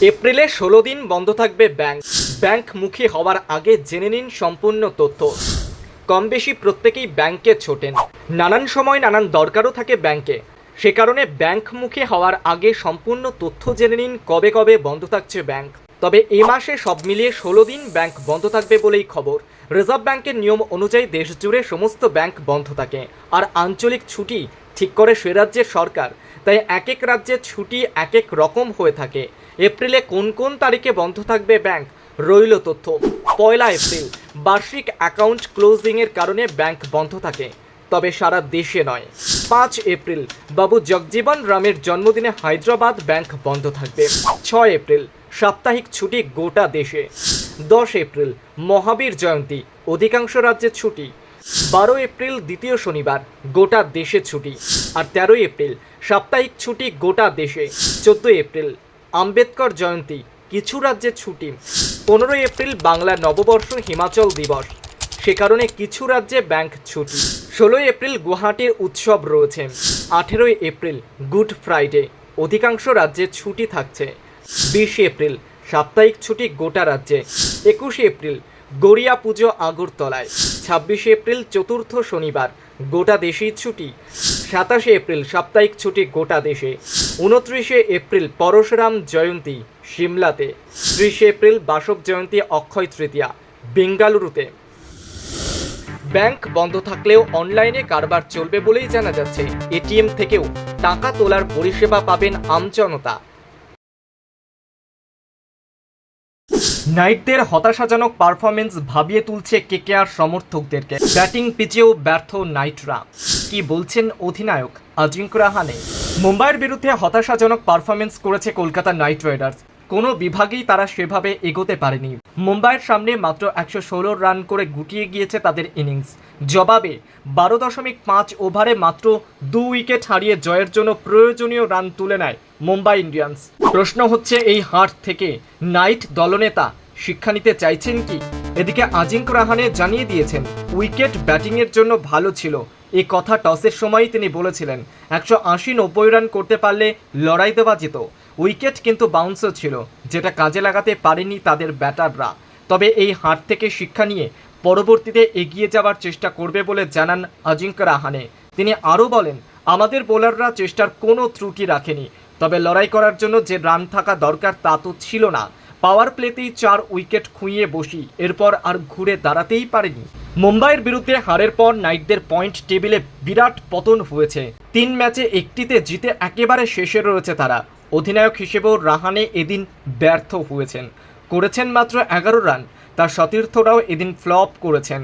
এপ্রিলে ১৬ দিন বন্ধ থাকবে ব্যাংকমুখী হওয়ার আগে জেনে নিন সম্পূর্ণ তথ্য। কম বেশি প্রত্যেকেই ব্যাংকে ছোটেন, নানান সময় নানান দরকারও থাকে ব্যাংকে। সে কারণে ব্যাংকমুখী হওয়ার আগে সম্পূর্ণ তথ্য জেনে নিন কবে কবে বন্ধ থাকছে ব্যাংক। তবে এ মাসে সব মিলিয়ে ১৬ দিন ব্যাংক বন্ধ থাকবে বলেই খবর। রিজার্ভ ব্যাংকের নিয়ম অনুযায়ী দেশ জুড়ে সমস্ত ব্যাংক বন্ধ থাকে, আর আঞ্চলিক ছুটি ঠিক করে সে রাজ্যের সরকার। তাই এক এক রাজ্যের ছুটি এক এক রকম হয়ে থাকে। এপ্রিলে কোন কোন তারিখে বন্ধ থাকবে ব্যাংক রইল তথ্য। ১লা এপ্রিল বার্ষিক অ্যাকাউন্ট ক্লোজিংয়ের কারণে ব্যাংক বন্ধ থাকে, তবে সারা দেশে নয়। ৫ এপ্রিল বাবু জগজীবন রামের জন্মদিনে হায়দ্রাবাদ ব্যাংক বন্ধ থাকবে। ৬ এপ্রিল সাপ্তাহিক ছুটি গোটা দেশে। ১০ এপ্রিল মহাবীর জয়ন্তী, অধিকাংশ রাজ্যে ছুটি। ১২ এপ্রিল দ্বিতীয় শনিবার, গোটা দেশে ছুটি। আর ১৩ এপ্রিল সাপ্তাহিক ছুটি গোটা দেশে। ১৪ এপ্রিল আম্বেদকর জয়ন্তী, কিছু রাজ্যে ছুটি। ১৫ এপ্রিল বাংলা নববর্ষ হিমাচল দিবস, সে কারণে কিছু রাজ্যে ব্যাংক ছুটি। ১৬ এপ্রিল গুয়াহাটির উৎসব রয়েছে। ১৮ এপ্রিল গুড ফ্রাইডে, অধিকাংশ রাজ্যে ছুটি থাকছে। ২০ এপ্রিল সাপ্তাহিক ছুটি গোটা রাজ্যে। ২১ এপ্রিল গড়িয়া পুজো আগরতলায়। ২৬ এপ্রিল চতুর্থ শনিবার, গোটা দেশেই ছুটি। ২৭ এপ্রিল সাপ্তাহিক ছুটি গোটা দেশে। ২৯ এপ্রিল পরশুরাম জয়ন্তী সিমলাতে। ৩০ এপ্রিল বাসব জয়ন্তী অক্ষয় তৃতীয়া বেঙ্গালুরুতে। ব্যাংক বন্ধ থাকলেও অনলাইনে কারবার চলবে বলেই জানা যাচ্ছে। এটিএম থেকেও টাকা তোলার পরিষেবা পাবেন আমজনতা। নাইটদের হতাশাজনক পারফরমেন্স ভাবিয়ে তুলছে কেকেআর সমর্থকদেরকে। ব্যাটিং পিচেও ব্যর্থ নাইটরা, কি বলছেন অধিনায়ক আজিঙ্ক্য রাহানে। মুম্বাইয়ের বিরুদ্ধে হতাশাজনক পারফরমেন্স করেছে কলকাতা নাইট রাইডার্স। কোনো বিভাগেই তারা সেভাবে এগোতে পারেনি। মুম্বাইয়ের সামনে মাত্র ১১৬ রান করে গুটিয়ে গিয়েছে তাদের ইনিংস। জবাবে ১২.৫ ওভারে মাত্র ২ উইকেট হারিয়ে জয়ের জন্য প্রয়োজনীয় রান তুলে নেয় মুম্বাই ইন্ডিয়ান্স। প্রশ্ন হচ্ছে, এই হার থেকে নাইট দলনেতা শিক্ষা নিতে চাইছেন কি? এদিকে আজিঙ্ক্য রাহানে জানিয়ে দিয়েছেন উইকেট ব্যাটিংয়ের জন্য ভালো ছিল। এই কথা টসের সময়ই তিনি বলেছিলেন। ১৮০-৯০ রান করতে পারলে লড়াই দেওয়া যেত। উইকেট কিন্তু বাউন্সও ছিল, যেটা কাজে লাগাতে পারেনি তাদের ব্যাটাররা। তবে এই হার থেকে শিক্ষা নিয়ে পরবর্তীতে এগিয়ে যাওয়ার চেষ্টা করবে বলে জানান আজিঙ্ক্য রাহানে। তিনি আরও বলেন, আমাদের বোলাররা চেষ্টার কোনো ত্রুটি রাখেনি, তবে লড়াই করার জন্য যে রান থাকা দরকার তা তো ছিল না। পাওয়ার প্লেতেই ৪ উইকেট খুইয়ে বসি, এরপর আর ঘুরে দাঁড়াতেই পারেনি। মুম্বাইয়ের বিরুদ্ধে হারের পর নাইটদের পয়েন্ট টেবিলে বিরাট পতন হয়েছে। ৩ ম্যাচে একটিতে জিতে একেবারে শেষে রয়েছে তারা। অধিনায়ক হিসেবেও রাহানে এদিন ব্যর্থ করেছেন মাত্র ১১ রান। তার সতীর্থরাও এদিন ফ্লপ করেছেন।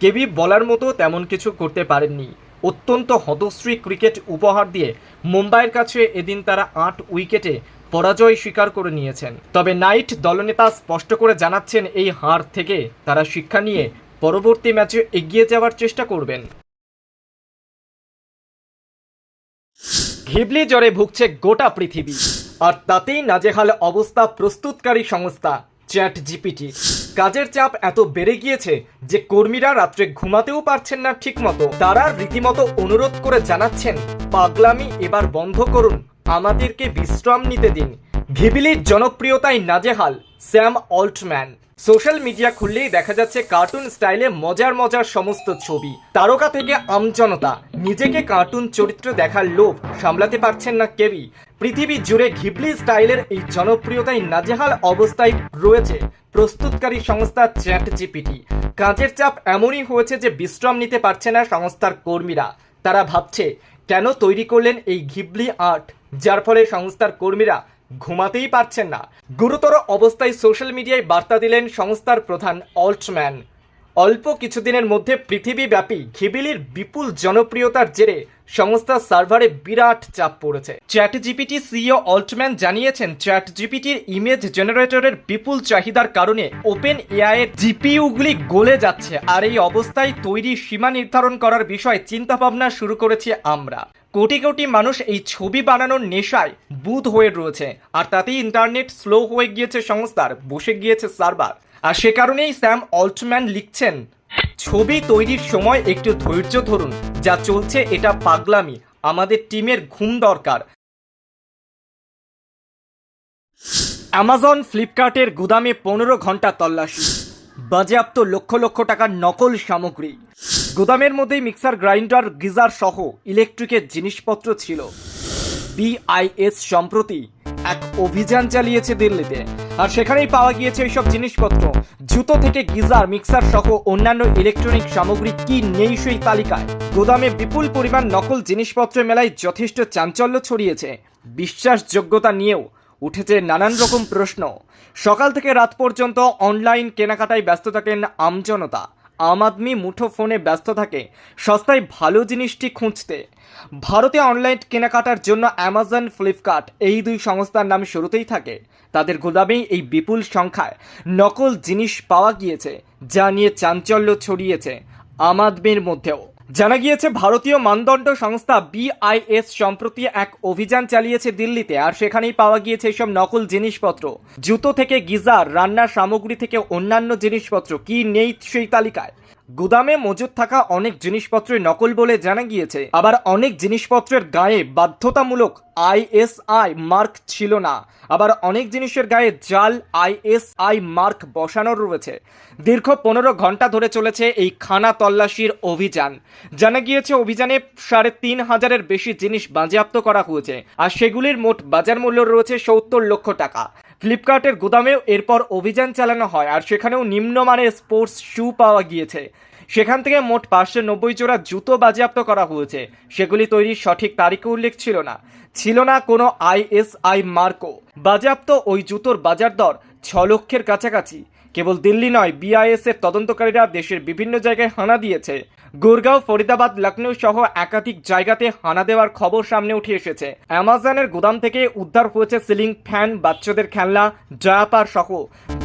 কেবি বলার মতো তেমন কিছু করতে পারেননি। অত্যন্ত হতশ্রী ক্রিকেট উপহার দিয়ে মুম্বাইয়ের কাছে এদিন তারা ৮ উইকেটে পরাজয় স্বীকার করে নিয়েছেন। তবে নাইট দলনেতা স্পষ্ট করে জানাচ্ছেন, এই হার থেকে তারা শিক্ষা নিয়ে পরবর্তী ম্যাচে এগিয়ে যাওয়ার চেষ্টা করবেন। ঘিবলি জ্বরে ভুগছে গোটা পৃথিবী, আর তাতেই নাজেহাল অবস্থা প্রস্তুতকারী সংস্থা চ্যাটজিপিটি। কাজের চাপ এত বেড়ে গিয়েছে যে কর্মীরা রাত্রে ঘুমাতেও পারছেন না ঠিকমতো। তারা রীতিমতো অনুরোধ করে জানাচ্ছেন, পাগলামি এবার বন্ধ করুন, আমাদেরকে বিশ্রাম নিতে দিন। ঘিবলির জনপ্রিয়তায় নাজেহাল স্যাম অল্টম্যান। সোশ্যাল মিডিয়া খুললেই দেখা যাচ্ছে কার্টুন স্টাইলে মজার মজার সমস্ত ছবি। তারকা থেকে আমজনতা, নিজেকে কার্টুন চরিত্র দেখার লোভ সামলাতে পারছেন না কেউই। পৃথিবী জুড়ে ঘিবলি স্টাইলের এই জনপ্রিয়তায় নাজেহাল অবস্থায় রয়েছে প্রস্তুতকারী সংস্থা চ্যাটজিপিটি। কাজের চাপ এমনই হয়েছে যে বিশ্রাম নিতে পারছে না সংস্থার কর্মীরা। তারা ভাবছে, কেন তৈরি করলেন এই ঘিবলি আর্ট, যার ফলে সংস্থার কর্মীরা ঘুমাতেই পারছেন না। গুরুতর অবস্থায় সোশ্যাল মিডিয়ায় বার্তা দিলেন সংস্থার প্রধান অল্টম্যান। অল্প কিছুদিনের মধ্যে পৃথিবীব্যাপী ঘিবলির বিপুল জনপ্রিয়তার জেরে সংস্থার সার্ভারে বিরাট চাপ পড়েছে। চ্যাটজিপিটি সিইও অল্টম্যান জানিয়েছেন, চ্যাটজিপিটির ইমেজ জেনারেটরের বিপুল চাহিদার কারণে ওপেন এআই এর জিপিইউগুলি গলে যাচ্ছে। আর এই অবস্থায় তৈরি সীমা নির্ধারণ করার বিষয়ে চিন্তাভাবনা শুরু করেছি আমরা। কোটি কোটি মানুষ এই ছবি বানানোর নেশায় বুঁদ হয়ে রয়েছে, আর তাতেই ইন্টারনেট স্লো হয়ে গিয়েছে সংস্থার, বসে গিয়েছে সার্ভার। আর সে কারণেই স্যাম অল্টম্যান লিখছেন, ছবি তৈরির সময় একটু ধৈর্য ধরুন, যা চলছে এটা পাগলামি, আমাদের টিমের ঘুম দরকার। অ্যামাজন ফ্লিপকার্টের গুদামে 15 ঘন্টা তল্লাশি, বাজেয়াপ্ত লক্ষ লক্ষ টাকার নকল সামগ্রী। গুদামের মধ্যেই মিক্সার গ্রাইন্ডার, গিজার সহ ইলেকট্রিকের জিনিসপত্র ছিল। বিআইএস সম্প্রতি এক অভিযান চালিয়েছে দিল্লিতে, আর সেখানেই পাওয়া গিয়েছে এইসব জিনিসপত্র। জুতো থেকে গিজার, মিক্সার সহ অন্যান্য ইলেকট্রনিক সামগ্রী কি নেই সেই তালিকায়। গুদামে বিপুল পরিমাণ নকল জিনিসপত্রের মেলায় যথেষ্ট চাঞ্চল্য ছড়িয়েছে। বিশ্বাসযোগ্যতা নিয়েও উঠেছে নানান রকম প্রশ্ন। সকাল থেকে রাত পর্যন্ত অনলাইন কেনাকাটায় ব্যস্ত থাকেন আমজনতা। আম আদমি মুঠো ফোনে ব্যস্ত থাকে সস্তায় ভালো জিনিসটি খুঁজতে। ভারতে অনলাইন কেনাকাটার জন্য অ্যামাজন, ফ্লিপকার্ট এই দুই সংস্থার নাম শুরুতেই থাকে। তাদের গোদামেই এই বিপুল সংখ্যায় নকল জিনিস পাওয়া গিয়েছে, যা নিয়ে চাঞ্চল্য ছড়িয়েছে আম আদমির মধ্যেও। জানা গিয়েছে ভারতীয় মানদণ্ড সংস্থা বিআইএস সম্প্রতি এক অভিযান চালিয়েছে দিল্লিতে, আর সেখানেই পাওয়া গিয়েছে এসব নকল জিনিসপত্র। জুতো থেকে গিজার, রান্নার সামগ্রী থেকে অন্যান্য জিনিসপত্র কি নেই সেই তালিকায়। গুদামে মজুদ থাকা অনেক জিনিসপত্রই নকল বলে জানা গিয়েছে, আবার অনেক জিনিসপত্রের গায়ে বাধ্যতামূলক আইএসআই মার্ক ছিল না, আবার অনেক জিনিসের গায়ে জাল আইএসআই মার্ক বসানো রয়েছে। দীর্ঘ 15 ঘন্টা ধরে চলেছে এই খানা তল্লাশির অভিযান। জানা গিয়েছে অভিযানে 3,500-এর বেশি জিনিস বাজেয়াপ্ত করা হয়েছে, আর সেগুলির মোট বাজার মূল্য রয়েছে 70 লক্ষ টাকা। ফ্লিপকার্টের গুদামেও এরপর অভিযান চালানো হয়, আর সেখানেও নিম্নমানের স্পোর্টস শু পাওয়া গিয়েছে। সেখান থেকে মোট 590 জোড়া জুতো বাজেয়াপ্ত করা হয়েছে। সেগুলি তৈরির সঠিক তারিখ উল্লেখ ছিল না কোনো আইএসআই মার্কও। বাজেয়াপ্ত ওই জুতোর বাজার দর 6 লক্ষের কাছাকাছি। কেবল দিল্লি নয়, বিআইএস এর তদন্তকারীরা দেশের বিভিন্ন জায়গায় হানা দিয়েছে। গুরগাঁও, ফরিদাবাদ, লখনৌ সহ একাধিক জায়গাতে হানা দেওয়ার খবর সামনে উঠে এসেছে। অ্যামাজনের গুদাম থেকে উদ্ধার হয়েছে সিলিং ফ্যান, বাচ্চাদের খেলনা, ডায়াপার সহ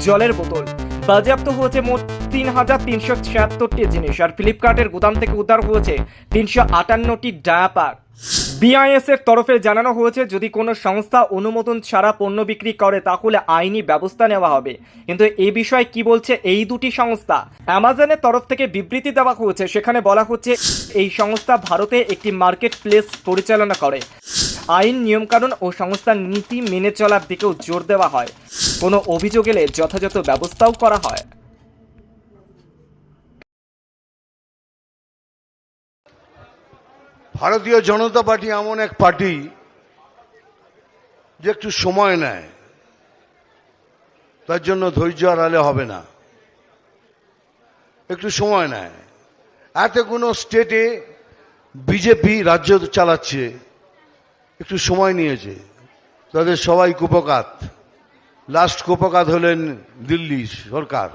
জলের বোতল। বাজেয়াপ্ত হয়েছে মোট 3,376টি জিনিস, আর ফ্লিপকার্টের গুদাম থেকে উদ্ধার হয়েছে 358টি ডায়াপার। বিআইএস এর তরফে জানানো হয়েছে যদি কোনো সংস্থা অনুমোদন ছাড়া পণ্য বিক্রি করে তাহলে আইনি ব্যবস্থা নেওয়া হবে। কিন্তু এই বিষয়ে কি বলছে এই দুটি সংস্থা? অ্যামাজনের তরফ থেকে বিবৃতি দেওয়া হয়েছে, সেখানে বলা হচ্ছে এই সংস্থা ভারতে একটি মার্কেট প্লেস পরিচালনা করে। আইন, নিয়মকানুন ও সংস্থার নীতি মেনে চলার দিকেও জোর দেওয়া হয়। কোনো অভিযোগ এলে যথাযথ ব্যবস্থাও করা হয়। ভারতীয় জনতা পার্টি এমন এক পার্টি যে একটু সময় নেয়, তার জন্য ধৈর্য হারালে হবে না। একটু সময় নেয়। এতগুলো স্টেটে বিজেপি রাজ্য চালাচ্ছে, একটু সময় নিয়েছে। তাদের সবাই কুপকাত। লাস্ট কুপকাত হলেন দিল্লি সরকার।